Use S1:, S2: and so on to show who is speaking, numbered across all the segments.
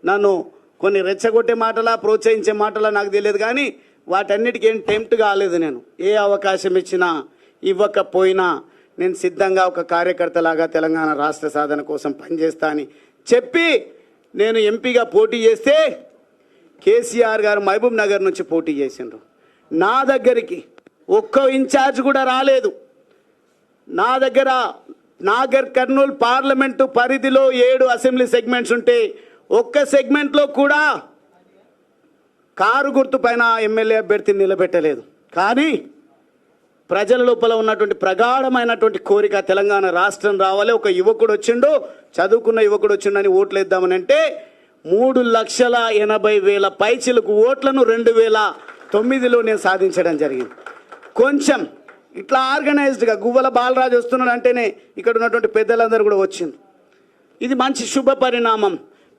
S1: నన్ను కొన్ని రెచ్చగొట్టే మాటలా ప్రోత్సహించే మాటలా నాకు తెలియదు, కానీ వాటన్నిటికీ ఏం టెంప్ట్ కాలేదు. నేను ఏ అవకాశం ఇచ్చినా ఇవ్వకపోయినా నేను సిద్ధంగా ఒక కార్యకర్తలాగా తెలంగాణ రాష్ట్ర సాధన కోసం పనిచేస్తా అని చెప్పి నేను ఎంపీగా పోటీ చేస్తే కేసీఆర్ గారు మహబూబ్ నగర్ నుంచి పోటీ చేసిండ్రు. నా దగ్గరికి ఒక్క ఇన్ఛార్జ్ కూడా రాలేదు. నా దగ్గర నాగర్ కర్నూలు పార్లమెంటు పరిధిలో 7 అసెంబ్లీ సెగ్మెంట్స్ ఉంటే ఒక్క సెగ్మెంట్లో కూడా కారు గుర్తు పైన ఎమ్మెల్యే అభ్యర్థిని నిలబెట్టలేదు. కానీ ప్రజల లోపల ఉన్నటువంటి ప్రగాఢమైనటువంటి కోరిక తెలంగాణ రాష్ట్రం రావాలి, ఒక యువకుడు వచ్చిండు, చదువుకున్న యువకుడు వచ్చిండని ఓట్లు వేద్దామని అంటే 3,80,000 పైచిలకు ఓట్లను 2009లో నేను సాధించడం జరిగింది. కొంచెం ఇట్లా ఆర్గనైజ్డ్గా గువ్వల బాలరాజు వస్తున్నాడు అంటేనే ఇక్కడ ఉన్నటువంటి పెద్దలందరూ కూడా వచ్చింది. ఇది మంచి శుభ పరిణామం.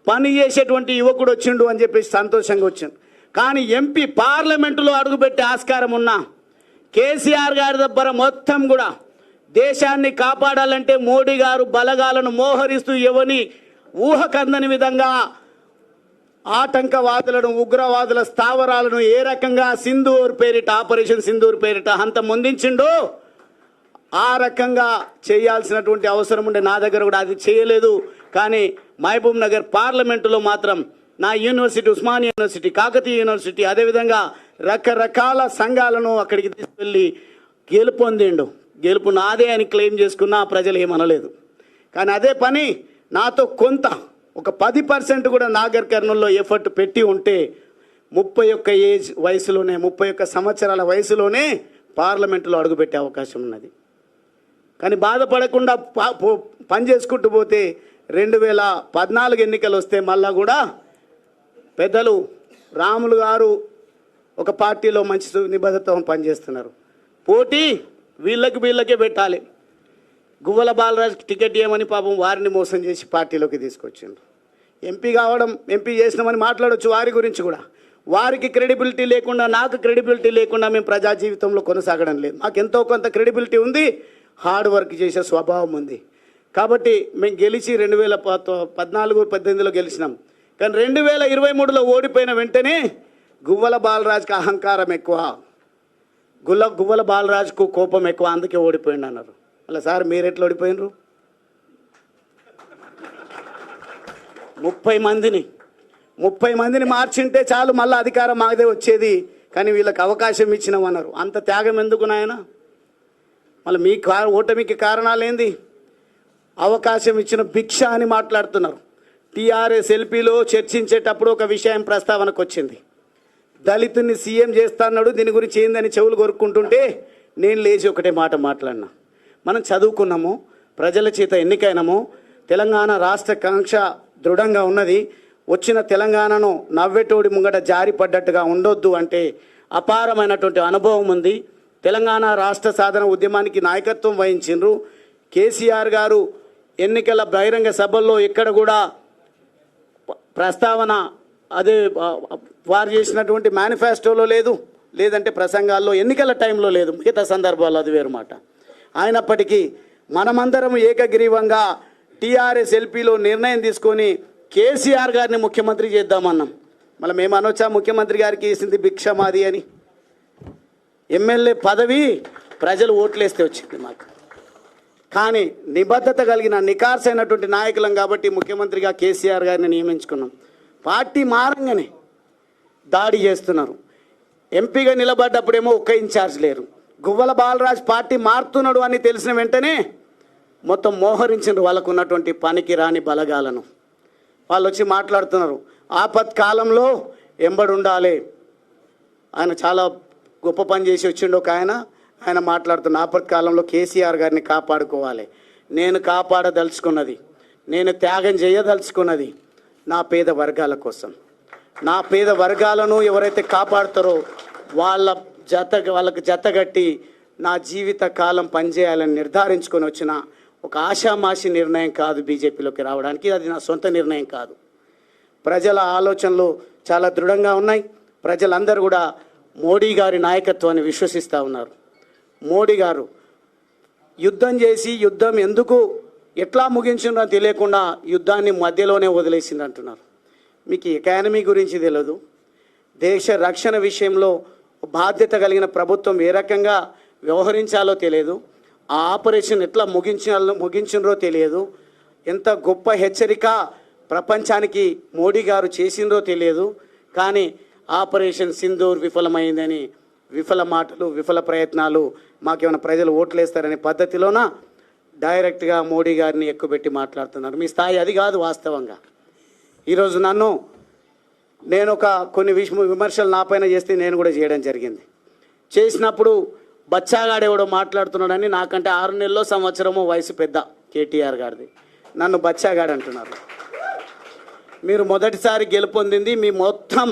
S1: పని చేసేటువంటి యువకుడు వచ్చిండు అని చెప్పేసి సంతోషంగా వచ్చింది. కానీ ఎంపీ పార్లమెంటులో అడుగుపెట్టే ఆస్కారం ఉన్నా కేసీఆర్ గారి దగ్గర మొత్తం కూడా దేశాన్ని కాపాడాలంటే మోడీ గారు బలగాలను మోహరిస్తూ ఎవని ఊహకందని విధంగా ఆటంకవాదులను ఉగ్రవాదుల స్థావరాలను ఏ రకంగా సింధూర్ పేరిట ఆపరేషన్ సింధూర్ పేరిట అంత ముందించిండో ఆ రకంగా చేయాల్సినటువంటి అవసరం ఉండే నా దగ్గర కూడా అది చేయలేదు. కానీ మహబూబ్ నగర్ పార్లమెంటులో మాత్రం నా university Osmania university Kakatiya university అదేవిధంగా రకరకాల సంఘాలను అక్కడికి తీసుకెళ్ళి గెలుపొందిండు. గెలుపు నాదే అని క్లెయిమ్ చేసుకున్నా ప్రజలు ఏమనలేదు. కానీ అదే పని నాతో కొంత ఒక 10% కూడా నాగర్ కర్నూల్లో ఎఫర్ట్ పెట్టి ఉంటే 31 సంవత్సరాల వయసులోనే పార్లమెంటులో అడుగుపెట్టే అవకాశం ఉన్నది. కానీ బాధపడకుండా పని చేసుకుంటూ పోతే 2014 ఎన్నికలు వస్తే మళ్ళా కూడా పెద్దలు రాములు గారు ఒక పార్టీలో మంచి నిబద్ధతతో పనిచేస్తున్నారు. పోటీ వీళ్ళకే పెట్టాలి. గువ్వల బాలరాజుకి టికెట్ ఇవ్వమని పాపం వారిని మోసం చేసి పార్టీలోకి తీసుకొచ్చిండ్రు. ఎంపీ చేసినామని మాట్లాడవచ్చు వారి గురించి కూడా. వారికి క్రెడిబిలిటీ లేకుండా నాకు క్రెడిబిలిటీ లేకుండా మేము ప్రజా జీవితంలో కొనసాగడం లేదు. మాకు ఎంతో కొంత క్రెడిబిలిటీ ఉంది, హార్డ్ వర్క్ చేసే స్వభావం ఉంది. కాబట్టి మేము గెలిచి 2014-18లో గెలిచినాం. కానీ 2023లో ఓడిపోయిన వెంటనే గువ్వల బాలరాజుకి అహంకారం ఎక్కువ, గువ్వల బాలరాజుకు కోపం ఎక్కువ, అందుకే ఓడిపోయింది అన్నారు. అలా సార్ మీరు ఎట్లా ఓడిపోయినరు? 30 మందిని మార్చింటే చాలు మళ్ళీ అధికారం మాదే వచ్చేది. కానీ వీళ్ళకి అవకాశం ఇచ్చినామన్నారు. అంత త్యాగం ఎందుకు నాయన? మళ్ళీ మీ ఓటమికి కారణాలేంది? అవకాశం ఇచ్చిన భిక్ష అని మాట్లాడుతున్నారు. టీఆర్ఎస్ ఎల్పీలో చర్చించేటప్పుడు ఒక విషయం ప్రస్తావనకు వచ్చింది. దళితుని సీఎం చేస్తాన్నాడు, దీని గురించి ఏందని చెవులు కొరుక్కుంటుంటే నేను లేచి ఒకటే మాట మాట్లాడినా. మనం చదువుకున్నాము, ప్రజల చేత ఎన్నికైనాము, తెలంగాణ రాష్ట్ర కాంక్ష దృఢంగా ఉన్నది. వచ్చిన తెలంగాణను నవ్వెటోడి ముంగట జారి పడ్డట్టుగా ఉండొద్దు అంటే అపారమైనటువంటి అనుభవం ఉంది. తెలంగాణ రాష్ట్ర సాధన ఉద్యమానికి నాయకత్వం వహించిండ్రు. కేసీఆర్ గారు ఎన్నికల బహిరంగ సభల్లో ఎక్కడ కూడా ప్రస్తావన అదే వారు చేసినటువంటి మేనిఫెస్టోలో లేదు, లేదంటే ప్రసంగాల్లో ఎన్నికల టైంలో లేదు, మిగతా సందర్భాల్లో అది వేరు మాట. అయినప్పటికీ మనమందరం ఏకగ్రీవంగా టీఆర్ఎస్ ఎల్పీలో నిర్ణయం తీసుకొని కేసీఆర్ గారిని ముఖ్యమంత్రి చేద్దామన్నాం. మళ్ళీ మేము అనొచ్చా ముఖ్యమంత్రి గారికి వేసింది భిక్ష మాది అని? ఎమ్మెల్యే పదవి ప్రజలు ఓట్లేస్తే వచ్చింది మాకు. కానీ నిబద్ధత కలిగిన నికార్సైనటువంటి నాయకులం కాబట్టి ముఖ్యమంత్రిగా కేసీఆర్ గారిని నియమించుకున్నాం. పార్టీ మారంగానే దాడి చేస్తున్నారు. ఎంపీగా నిలబడ్డప్పుడేమో ఒక్క ఇన్ఛార్జ్ లేరు. గువ్వల బాలరాజు పార్టీ మారుతున్నాడు అని తెలిసిన వెంటనే మొత్తం మోహరించారు వాళ్ళకు ఉన్నటువంటి పనికి రాని బలగాలను. వాళ్ళు వచ్చి మాట్లాడుతున్నారు, ఆపత్కాలంలో ఎంబడి ఉండాలి. ఆయన చాలా గొప్ప పని చేసి వచ్చిండు ఒక ఆయన మాట్లాడుతున్న ఆపత్కాలంలో కేసీఆర్ గారిని కాపాడుకోవాలి. నేను కాపాడదలుచుకున్నది, నేను త్యాగం చేయదలుచుకున్నది నా పేద వర్గాల కోసం. నా పేద వర్గాలను ఎవరైతే కాపాడుతారో వాళ్ళకు జతగట్టి నా జీవిత కాలం పనిచేయాలని నిర్ధారించుకొని వచ్చిన ఒక ఆషామాషి నిర్ణయం కాదు బీజేపీలోకి రావడానికి. అది నా సొంత నిర్ణయం కాదు. ప్రజల ఆలోచనలు చాలా దృఢంగా ఉన్నాయి. ప్రజలందరూ కూడా మోడీ గారి నాయకత్వాన్ని విశ్వసిస్తూ ఉన్నారు. మోడీ గారు యుద్ధం చేసి యుద్ధం ఎందుకు ఎట్లా ముగించిందో తెలియకుండా యుద్ధాన్ని మధ్యలోనే వదిలేసింది అంటున్నారు. మీకు ఎకానమీ గురించి తెలియదు, దేశ రక్షణ విషయంలో బాధ్యత కలిగిన ప్రభుత్వం ఏ రకంగా వ్యవహరించాలో తెలియదు, ఆ ఆపరేషన్ ఎట్లా ముగించినరో తెలియదు, ఎంత గొప్ప హెచ్చరిక ప్రపంచానికి మోడీ గారు చేసిందో తెలియదు. కానీ ఆపరేషన్ సింధూర్ విఫలమైందని విఫల మాటలు, విఫల ప్రయత్నాలు, మాకేమైనా ప్రజలు ఓట్లేస్తారనే పద్ధతిలోన డైరెక్ట్గా మోడీ గారిని ఎక్కుపెట్టి మాట్లాడుతున్నారు. మీ స్థాయి అది కాదు. వాస్తవంగా ఈరోజు నేను కొన్ని విమర్శలు నా పైన చేస్తే నేను కూడా చేయడం జరిగింది. చేసినప్పుడు బచ్చాగాడెవడో మాట్లాడుతున్నాడని, నాకంటే 6 నెలల్లో సంవత్సరమో వయసు పెద్ద కేటీఆర్ గారిది, నన్ను బచ్చాగాడు అంటున్నారు. మీరు మొదటిసారి గెలుపొందింది మీ మొత్తం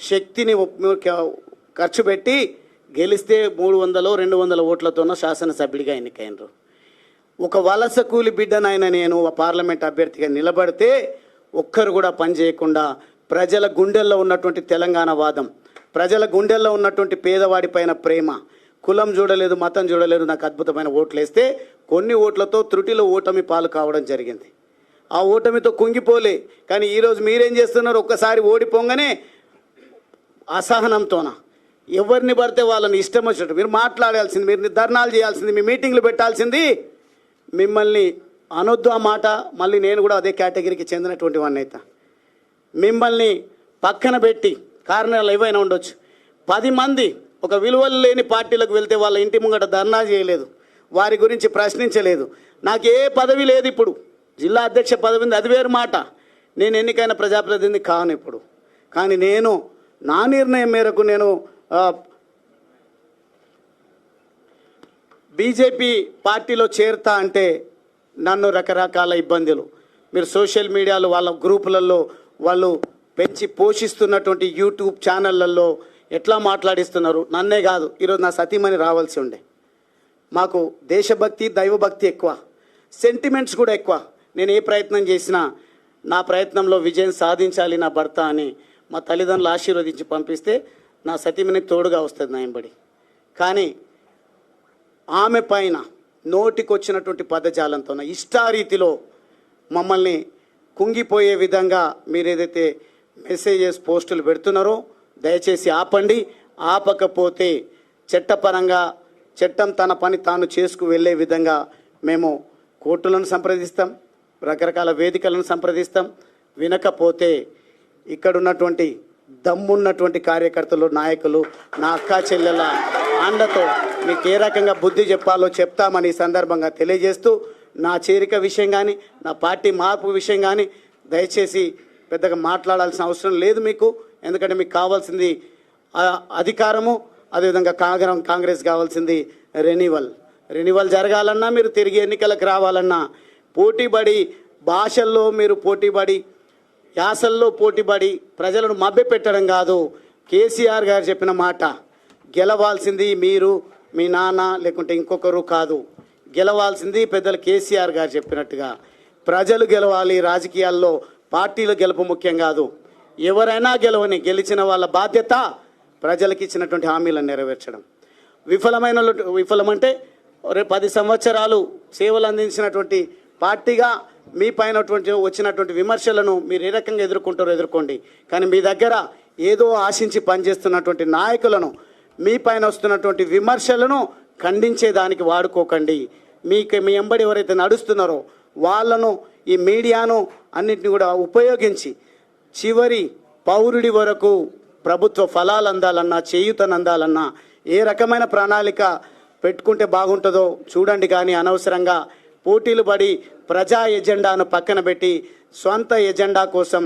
S1: శక్తిని ఖర్చు పెట్టి గెలిస్తే 300-200 ఓట్లతోనో శాసనసభ్యుడిగా ఎన్నికైనరు. ఒక వలస కూలి బిడ్డనైనా నేను పార్లమెంట్ అభ్యర్థిగా నిలబడితే ఒక్కరు కూడా పని చేయకుండా ప్రజల గుండెల్లో ఉన్నటువంటి తెలంగాణ వాదం, ప్రజల గుండెల్లో ఉన్నటువంటి పేదవాడి పైన ప్రేమ, కులం చూడలేదు, మతం చూడలేదు, నాకు అద్భుతమైన ఓట్లు వేస్తే కొన్ని ఓట్లతో త్రుటిలో ఓటమి పాలు కావడం జరిగింది. ఆ ఓటమితో కుంగిపోలే. కానీ ఈరోజు మీరేం చేస్తున్నారు? ఒక్కసారి ఓడిపోగానే అసహనంతోన ఎవరిని పడితే వాళ్ళని ఇష్టం వచ్చినట్టు మీరు మాట్లాడాల్సింది, మీరు ధర్నాలు చేయాల్సింది, మీ మీటింగ్లు పెట్టాల్సింది. మిమ్మల్ని అనొద్దు ఆ మాట. మళ్ళీ నేను కూడా అదే కేటగిరీకి చెందినటువంటి వాడిని అయితే మిమ్మల్ని పక్కన పెట్టి కారణాలు ఏవైనా ఉండొచ్చు. 10 మంది ఒక విలువలు లేని పార్టీలకు వెళ్తే వాళ్ళ ఇంటి ముంగట ధర్నా చేయలేదు, వారి గురించి ప్రశ్నించలేదు. నాకు ఏ పదవి లేదు. ఇప్పుడు జిల్లా అధ్యక్ష పదవి ఉంది, అది వేరు మాట. నేను ఎన్నికైన ప్రజాప్రతినిధి కాను ఇప్పుడు. కానీ నేను నా నిర్ణయం మేరకు నేను బీజేపీ పార్టీలో చేరుతా అంటే నన్ను రకరకాల ఇబ్బందులు, మీరు సోషల్ మీడియాలో వాళ్ళ గ్రూపులలో వాళ్ళు పెంచి పోషిస్తున్నటువంటి యూట్యూబ్ ఛానళ్ళల్లో ఎట్లా మాట్లాడిస్తున్నారు. నన్నే కాదు, ఈరోజు నా సతీమణి రావాల్సి ఉండే. మాకు దేశభక్తి, దైవభక్తి ఎక్కువ, సెంటిమెంట్స్ కూడా ఎక్కువ. నేను ఏ ప్రయత్నం చేసినా నా ప్రయత్నంలో విజయం సాధించాలి నా భర్త అని మా తల్లిదండ్రులు ఆశీర్వదించి పంపిస్తే నా సతీమణి తోడుగా వస్తుంది నా ఎంబడి. కానీ ఆమె పైన నోటికొచ్చినటువంటి పదజాలంతో ఇష్టారీతిలో మమ్మల్ని కుంగిపోయే విధంగా మీరు ఏదైతే మెసేజెస్ పోస్టులు పెడుతున్నారో దయచేసి ఆపండి. ఆపకపోతే చట్టపరంగా చట్టం తన పని తాను చేసుకు వెళ్ళే విధంగా మేము కోర్టులను సంప్రదిస్తాం, రకరకాల వేదికలను సంప్రదిస్తాం. వినకపోతే ఇక్కడ ఉన్నటువంటి దమ్మున్నటువంటి కార్యకర్తలు, నాయకులు, నా అక్కా చెల్లెల అండతో మీకు ఏ రకంగా బుద్ధి చెప్పాలో చెప్తామని ఈ సందర్భంగా తెలియజేస్తూ, నా చేరిక విషయం కానీ నా పార్టీ మార్పు విషయం కానీ దయచేసి పెద్దగా మాట్లాడాల్సిన అవసరం లేదు మీకు. ఎందుకంటే మీకు కావాల్సింది అధికారము, అదేవిధంగా కాంగ్రెస్ కావాల్సింది రెన్యువల్ జరగాలన్నా, మీరు తిరిగి ఎన్నికలకు రావాలన్నా పోటీపడి, భాషల్లో మీరు పోటీపడి, యాసల్లో పోటీపడి ప్రజలను మభ్యపెట్టడం కాదు. కేసీఆర్ గారు చెప్పిన మాట, గెలవాల్సింది మీరు, మీ నాన్న, లేకుంటే ఇంకొకరు కాదు. గెలవాల్సింది పెద్దలు కేసీఆర్ గారు చెప్పినట్టుగా ప్రజలు గెలవాలి. రాజకీయాల్లో పార్టీలు గెలుపు ముఖ్యం కాదు. ఎవరైనా గెలిచిన వాళ్ళ బాధ్యత ప్రజలకు ఇచ్చినటువంటి హామీలను నెరవేర్చడం. విఫలమంటే 10 సంవత్సరాలు సేవలు అందించినటువంటి పార్టీగా మీ పైన వచ్చినటువంటి విమర్శలను మీరు ఏ రకంగా ఎదుర్కొంటారో ఎదుర్కోండి. కానీ మీ దగ్గర ఏదో ఆశించి పనిచేస్తున్నటువంటి నాయకులను, మీ పైన వస్తున్నటువంటి విమర్శలను ఖండించేదానికి వాడుకోకండి. మీ ఎంబడి ఎవరైతే నడుస్తున్నారో వాళ్ళను, ఈ మీడియాను అన్నింటినీ కూడా ఉపయోగించి చివరి పౌరుడి వరకు ప్రభుత్వ ఫలాలు అందాలన్నా, చేయూతను అందాలన్నా ఏ రకమైన ప్రణాళిక పెట్టుకుంటే బాగుంటుందో చూడండి. కానీ అనవసరంగా పోటీలు పడి ప్రజా ఎజెండాను పక్కన పెట్టి స్వంత ఎజెండా కోసం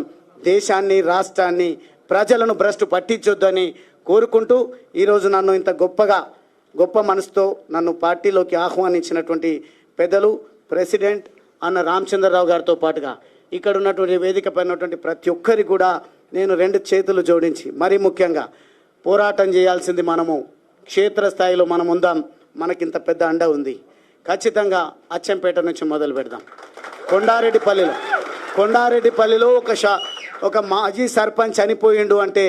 S1: దేశాన్ని, రాష్ట్రాన్ని, ప్రజలను భ్రష్టు పట్టించొద్దని కోరుకుంటూ ఈరోజు నన్ను ఇంత గొప్ప మనసుతో నన్ను పార్టీలోకి ఆహ్వానించినటువంటి పెద్దలు ప్రెసిడెంట్ అన్న రామచంద్రరావు గారితో పాటుగా ఇక్కడ ఉన్నటువంటి వేదిక పైన ఉన్నటువంటి ప్రతి ఒక్కరికి కూడా నేను 2 చేతులు జోడించి, మరీ ముఖ్యంగా పోరాటం చేయాల్సింది మనము క్షేత్రస్థాయిలో మనం ఉందాం. మనకింత పెద్ద అండ ఉంది. ఖచ్చితంగా అచ్చంపేట నుంచి మొదలు పెడదాం. కొండారెడ్డిపల్లిలో ఒక మాజీ సర్పంచ్ చనిపోయిండు అంటే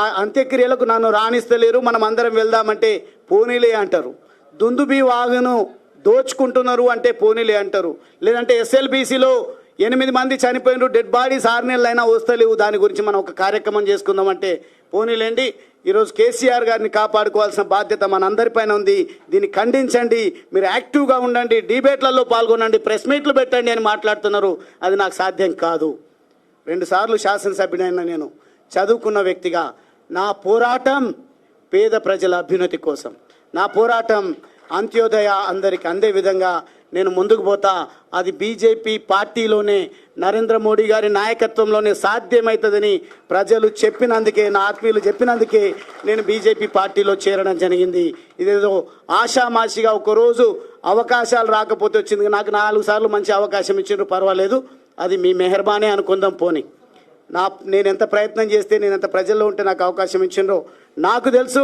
S1: ఆ అంత్యక్రియలకు నన్ను రాణిస్తలేరు, మనం అందరం వెళ్దామంటే పోనీలే అంటారు. దుందుబి వాగును దోచుకుంటున్నారు అంటే పోనీలే అంటారు. లేదంటే ఎస్ఎల్బీసీలో 8 మంది చనిపోయినారు, డెడ్ బాడీస్ 6 నెలలైనా వస్తలేవు, దాని గురించి మనం ఒక కార్యక్రమం చేసుకుందామంటే పోనీలేండి. ఈరోజు కేసీఆర్ గారిని కాపాడుకోవాల్సిన బాధ్యత మనందరిపైన ఉంది. దీన్ని ఖండించండి, మీరు యాక్టివ్గా ఉండండి, డిబేట్లలో పాల్గొనండి, ప్రెస్ మీట్లు పెట్టండి అని మాట్లాడుతున్నారు. అది నాకు సాధ్యం కాదు. 2 సార్లు శాసనసభ్యుడైన నేను చదువుకున్న వ్యక్తిగా నా పోరాటం పేద ప్రజల అభ్యున్నతి కోసం, నా పోరాటం అంత్యోదయ అందరికి అందే విధంగా నేను ముందుకు పోతా. అది బీజేపీ పార్టీలోనే నరేంద్ర మోడీ గారి నాయకత్వంలోనే సాధ్యమవుతుందని ప్రజలు చెప్పినందుకే, నా ఆత్మీయులు చెప్పినందుకే నేను బీజేపీ పార్టీలో చేరడం జరిగింది. ఇదేదో ఆషామాషిగా ఒకరోజు అవకాశాలు రాకపోతే వచ్చింది. నాకు 4 సార్లు మంచి అవకాశం ఇచ్చిండ్రు, పర్వాలేదు, అది మీ మెహర్బానే అనుకుందాం. పోని నేను ఎంత ప్రయత్నం చేస్తే, నేను ఎంత ప్రజల్లో ఉంటే నాకు అవకాశం ఇచ్చిండ్రో నాకు తెలుసు.